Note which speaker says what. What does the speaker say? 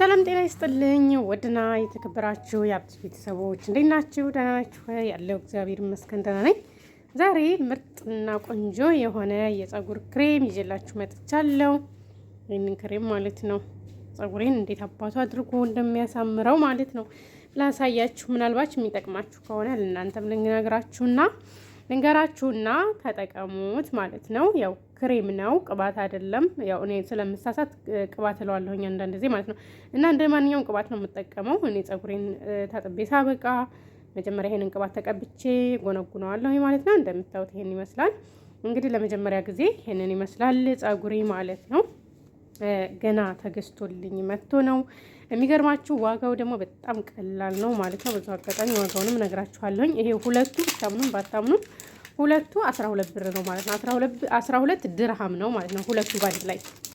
Speaker 1: ሰላም ጤና ይስጥልኝ። ወድና የተከበራችሁ የአብት ቤተሰቦች እንዴት ናችሁ? ደህና ናችሁ? ያለው እግዚአብሔር ይመስገን ደህና ነኝ። ዛሬ ምርጥና ቆንጆ የሆነ የፀጉር ክሬም ይዤላችሁ መጥቻለሁ። ይህንን ክሬም ማለት ነው ፀጉሬን እንዴት አባቱ አድርጎ እንደሚያሳምረው ማለት ነው ላሳያችሁ። ምናልባት የሚጠቅማችሁ ከሆነ ለእናንተም ልንገራችሁና ተጠቀሙት ማለት ነው። ያው ክሬም ነው ቅባት አይደለም። ያው እኔ ስለምሳሳት ቅባት እለዋለሁኝ አንዳንድ ጊዜ ማለት ነው። እና እንደ ማንኛውም ቅባት ነው የምጠቀመው። እኔ ፀጉሬን ታጥቤ ሳበቃ መጀመሪያ ይሄንን ቅባት ተቀብቼ ጎነጉነዋለሁ ማለት ነው። እንደምታዩት ይሄን ይመስላል። እንግዲህ ለመጀመሪያ ጊዜ ይሄንን ይመስላል ፀጉሬ ማለት ነው። ገና ተገዝቶልኝ መጥቶ ነው። የሚገርማችሁ ዋጋው ደግሞ በጣም ቀላል ነው ማለት ነው። በዛው አጋጣሚ ዋጋውንም እነግራችኋለሁኝ። ይሄ ሁለቱ ባታምኑም ሁለቱ 12 ብር ነው ማለት ነው። 12 ድርሃም ነው ማለት ነው ሁለቱ ባንድ ላይ